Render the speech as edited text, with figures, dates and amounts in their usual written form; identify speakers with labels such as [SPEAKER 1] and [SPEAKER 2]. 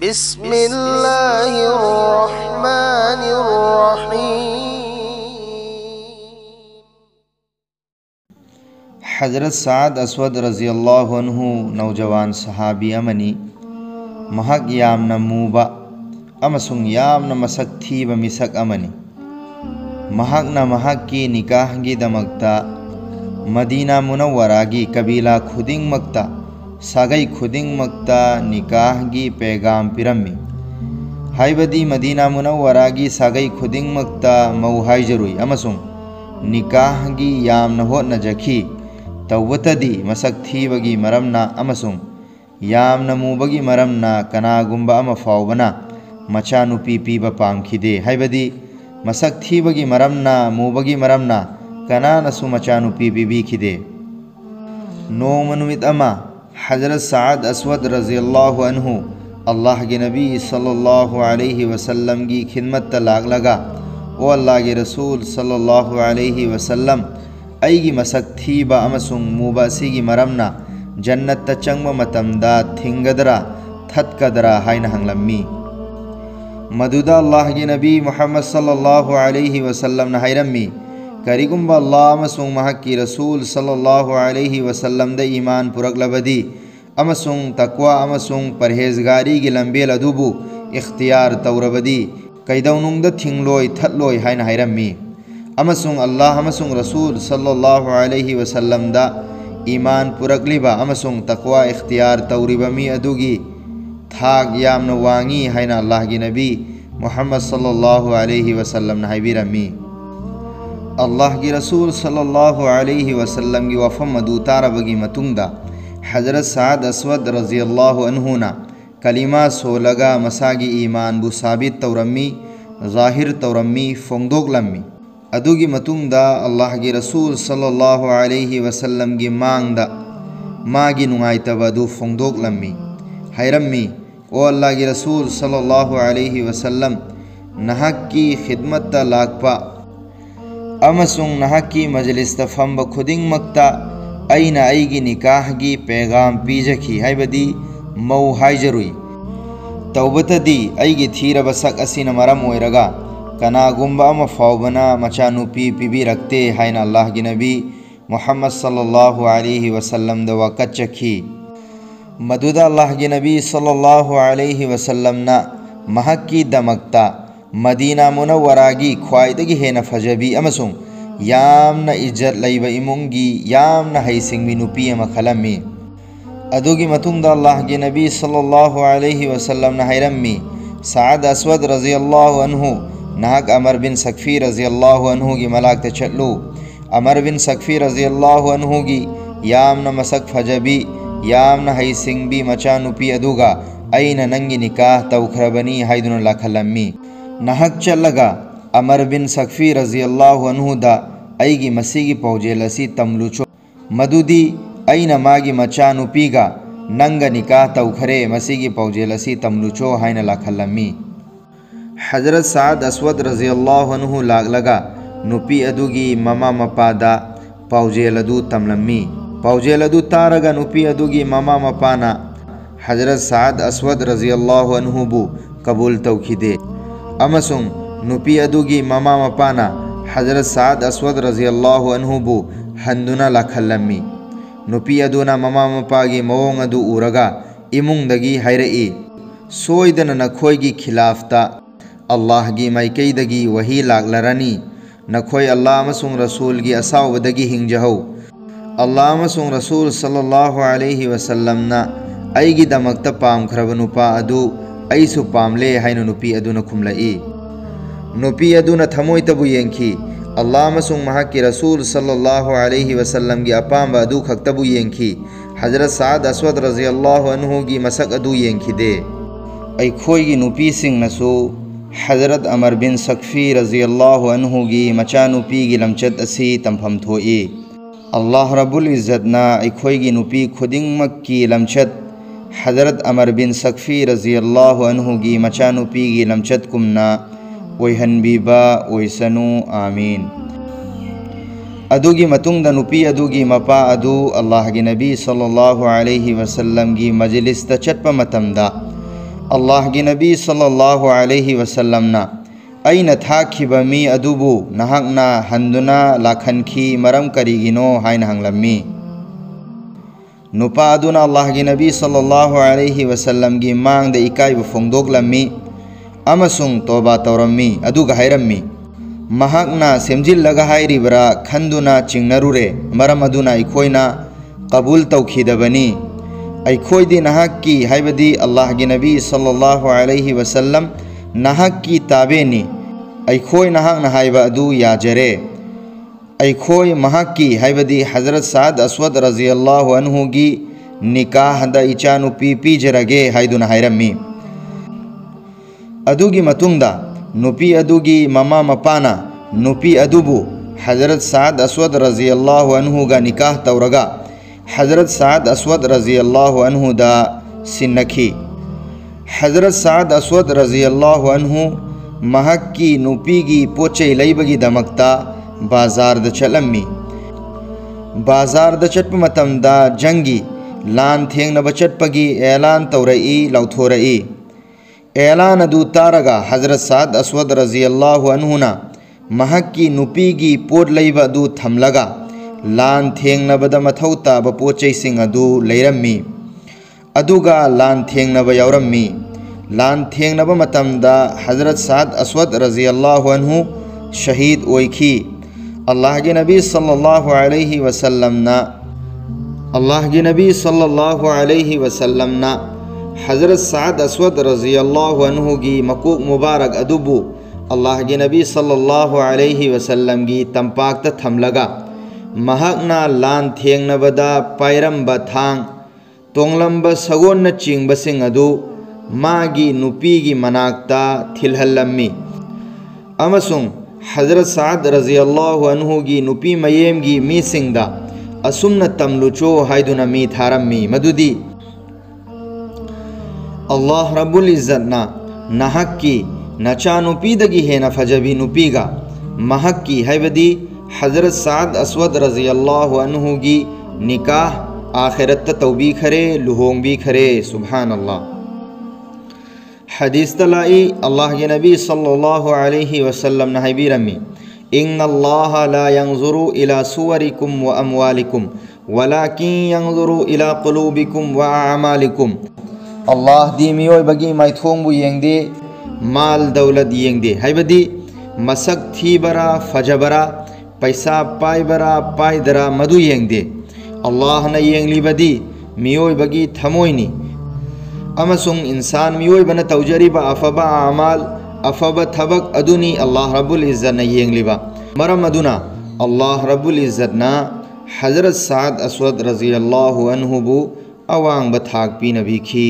[SPEAKER 1] बिस्मिल्लाहिर्रहमानिर्रहीम। हज़रत साद अस्वद रज़ियल्लाहु अन्हु नौजवान सहाबी अमनी महक यामना मूबा अमसुंग यामना मसक थीबा मिसक अमनी। महकना महक्की निकाहगी दमकता मदीना मुनव्वरागी कबीला खुदिंग मक्ता सागई खुदिंग मक्ता निकाहगी पैगाम पिरम्मी। हाइबदी मदीना मुनव्वरागी सागई खुदिंग मक्ता मऊ हाइजरुई अमसुंग निकाहगी यामना होतना जखी तौबतदी मसक थीबगी मरमना अमसुंग यामना मूबगी मरमना कनागुंबा अमा फाउबना मचानुपी पीबा पामखिदे। हाइबदी मसक थीबगी मरमना मूबगी मरमना कनानसु मचानुपी पीबीखिदे। नोम नुमित अमा हज़रत साद अस्वद रज़ियल्लाहु अन्हु अल्लाह के नबी सल्लल्लाहु अलैहि वसल्लम की खिदमत लाग लगा। ओ अल्लाह के रसूल सल्लल्लाहु अलैहि वसल्लम अईगी मसक थीबा अमसुंग मूबा सिगी मरमना जन्नत चंगबा मतमदा थिंगदरा थतकदरा हाइना हंगलम्मी। मदुदा अल्लाह के नबी मुहम्मद सल्लल्लाहु अलैहि वसल्लम न हाइरम्मी करिगुंबा अल्लाह अमसुंग महक्की रसूल सल्लल्लाहु अलैहि वसल्लम दे ईमान पुरगलबदी अमसुंग तकवा अमसुंग परहेजगारी की लंबेल अदुबु इख्तियार तौरबदी कैदौनुंगद थिंगलोय थतलोय हाइना हाइरम्मी। अमसुंग अल्लाह अमसुंग रसूल सल्लल्लाहु अलैहि वसल्लम दा ईमान पुरगलिबा अमसुंग तकवा इख्तियार तौरिबमी अदुगी थाग यामना वांगी हाइना अल्लाह की नबी मुहम्मद सल्लल्लाहु अलैहि वसल्लम न हाइबिरम्मी। अल्लाह की रसूल सल्लल्लाहु अलैहि वसल्लम की वफ़म मदू तारबगी मतुंगदा हज़रत साद अस्वद रज़ियल्लाहु अन्हु ना कलिमा सोलगा मसागी ईमान बु साबित तौरम्मी ज़ाहिर तौरम्मी फोंगदोगलम्मी। अदुगी मतुंगदा अल्लाह की रसूल सल्लल्लाहु अलैहि वसल्लम की मांगदा मागी नुंगाइतबा दु फोंगदोगलम्मी हाइरम्मी। ओ अल्लाह की रसूल सल्लल्लाहु अलैहि वसल्लम नहक्की खिदमत लाकपा अमसुंग नहक्की मजलिस फंब खुदिंग मक्ता अईना अईगी निकाहगी पैगाम पीजखी हाइबदी मऊ हाइजरुई तौबतदी अईगी थीरब सक असीन मरम ओइरगा कनागुंबा अमा फाउबना मचानुपी पीबीरक्ते हाइना अल्लाह की नबी मुहम्मद सल्लल्लाहु अलैहि वसल्लम द वक़्त चखी। मदुदा अल्लाह की नबी सल्लल्लाहु अलैहि वसल्लम ना महक्की दमकता मदीना मुनव्वरागी ख्वाइदगी हेना फजबी अमसुंग यामना इज्जत लैबा इमुंगी यामना हैसिंगबी नुपी अमा खलम्मी। अदुगी मतुंगदा अल्लाह के नबी सल्लल्लाहु अलैहि वसल्लम न हाइरम्मी साद अस्वद रज़ियल्लाहु अन्हु नहक अमर बिन सकफ़ी रज़ियल्लाहु अन्हु की मलाकते चल्लू। अमर बिन सकफ़ी रज़ियल्लाहु अन्हु की यामना मसक फजबी यामना हैसिंगबी मचानुपी अदुगा अईना नंगी निकाह तौखरबनी हाइदुन लखलम्मी। नहक चलगा अमर बिन सकफ़ी रज़ियल्लाहु अन्हु दा अईगी मसीगी पौजेलसी तमलुचो मदुदी अईना मागी मचानुपीगा नंगा निकाह तौखरे मसीगी पौजेलसी तमलुचो हाइना लखलम्मी। हज़रत साद अस्वद रज़ियल्लाहु अन्हु लागलगा नुपी अदुगी ममा मपादा पौजेलदु तमलम्मी। पौजेलदु तारगा नुपी अदुगी ममा मपाना हज़रत साद अस्वद रज़ियल्लाहु अन्हु बु कबूल तौखिदे। अमसुंग नुपी अदुगी ममा मपाना हज़रत साद अस्वद रज़ियल्लाहु अन्हु बु हंदुना लखलम्मी। नुपी अदुना ममा मपागी मवोंग अदु उरगा इमुंगदगी हाइरई सोइदना नखोयगी खिलाफता अल्लाह की माइकैदगी वही लागलरनी नखोय अल्लाह अमसुंग रसूल की असावदगी हिंजहौ। अल्लाह अमसुंग रसूल सल्लल्लाहु अलैहि वसल्लम ना अईगी दमकता पामखरब नुपा अदु अईसु पामले हाइना नुपी अदुना खुमलई। नुपी अदुना थमोइतबु येंखी अल्लाह अमसुंग महक्की रसूल सल्लल्लाहु अलैहि वसल्लम की अपांबा अदु खक्तबु येंखी हज़रत साद अस्वद रज़ियल्लाहु अन्हु की मसक अदु येंखिदे। अईखोयगी नुपी सिंगनसु हज़रत अमर बिन सकफ़ी रज़ियल्लाहु अन्हु की मचानुपी की लमचत असी तंफम थोई। अल्लाह रब्बुल इज़्ज़तना अईखोयगी नुपी खुदिंगमक की लमचत हज़रत अमर बिन सकफ़ी रज़ियल्लाहु अन्हु की मचानुपी की लमचत कुमना ओइहनबीबा ओइसनु आमीन। अदुगी मतुंगदा नुपी अदुगी मपा अदु अल्लाह के नबी सल्लल्लाहु अलैहि वसल्लम की मजलिस ता चटपा मतमदा अल्लाह की नबी सल्लल्लाहु अलैहि वसल्लमना अइना थाखिबा मी अदुबु नहाकना हंदुना लाखनखी मरम करिगिनो हाइन हंगलम्मी। नुपा अदुना अल्लाह की नबी सल्लल्लाहु अलैहि वसल्लम की मांगद इकाइबु फोंदोकलम्मी अमसुंग तौबा तौरम्मी अदुगा हायरम्मी महाकना सेमजिल्लगा हायरिबरा खंदुना चिंगनरुरे मरम अदुना अखोइना कबूल तौखिदबनी अखोइदि नहाक्की हायबदी अल्लाह की नबी सल्लल्लाहु अलैहि वसल्लम नहाक्की ताबेनी अखोइ नहाकना हायबा अदु याजरे अखोइ महाक्की हायबदी हजरत साद अस्वद रज़ियल्लाहु अन्हु की निकाहदा इचानुपी पीजरगे हायदुना हायरम्मी। अदुगी मतुंगदा नुपी अदुगी ममा मपाना नुपी अदुबु हजरत साद अस्वद रज़ियल्लाहु अन्हु गा निकाह तौरगा हजरत साद अस्वद रज़ियल्लाहु अन्हु दा सिन्नखी। हजरत साद अस्वद रज़ियल्लाहु अन्हु महक्की नुपीगी पोचे लैबगी दमकता बाजार द चलम्मी। बाजार द चटप मतमदा जंगी लान थेंगनब चटपगी ऐलान तौरई लौथोरई ऐलान अदु तारगा हजरत साद अस्वद रज़ियल्लाहु अन्हुना महक्की नुपीगी पोट लैब अदु थमलगा लान थेंगनबद मथौ ताब पोचैसिंग अदु लैरम्मी अदुगा लान थेंगनब यावरम्मी। लान थेंगनब मतमदा हजरत साद अस्वद रज़ियल्लाहु अन्हु शहीद ओइखी। अल्लाह के नबी सल्लल्लाहु अलैहि वसल्लमना हजरत साद अस्वद रज़ियल्लाहु अन्हु की मकूक मुबारक अदुबु अल्लाह के नबी सल्लल्लाहु अलैहि वसल्लम की तंपाक थमलगा महकना लान थेंगनबदा पायरंब थांग तोंगलंब सगोन चिंगबसिंग अदु मागी नुपीगी मनाक्ता थिलहल्लम्मी अमसुंग हजरत साद रज़ियल्लाहु अन्हु की नुपी मयेम की मीसिंगदा असुमन तमलुचो हायदुना मी थारम्मी मदुदी अल्लाह रब्बुल इज़्ज़तना नहक्की नचा नुपीदगी हेना फजबी नुपीगा महक्की हायबदी हजरत साद अस्वद रज़ियल्लाहु अन्हु की निकाह आखिरत तौबी खरे लुहोंग भी खरे। सुभान अल्लाह। हदीस तलाई अल्लाह के नबी सल्लल्लाहु अलैहि वसल्लम नहबी रमी इन्नल्लाह ला यंजुरु इला सुवरिकुम व अमवालिकुम वलाकिन यंजुरु इला कुलूबिकुम व अमालिकुम। अल्लाह दी मियोइबगी माइथोंबु येंगदे माल दौलत येंगदे हायबदी मसक थीबरा फजबरा पैसा पाइबरा पाइदरा मधु येंगदे अल्लाह न येंगलिबदी मियोइबगी थमोइनी अमसुंग इंसान मियोइबन तौजरिबा अफबा अमाल अफबा थबक अदुनी अल्लाह रब्बुल इज़्ज़त न येंगलिबा मरम अदुना अल्लाह रब्बुल इज़्ज़त न हजरत साद अस्वद रज़ियल्लाहु अन्हु बु अवांग बथाक पी नबी खी।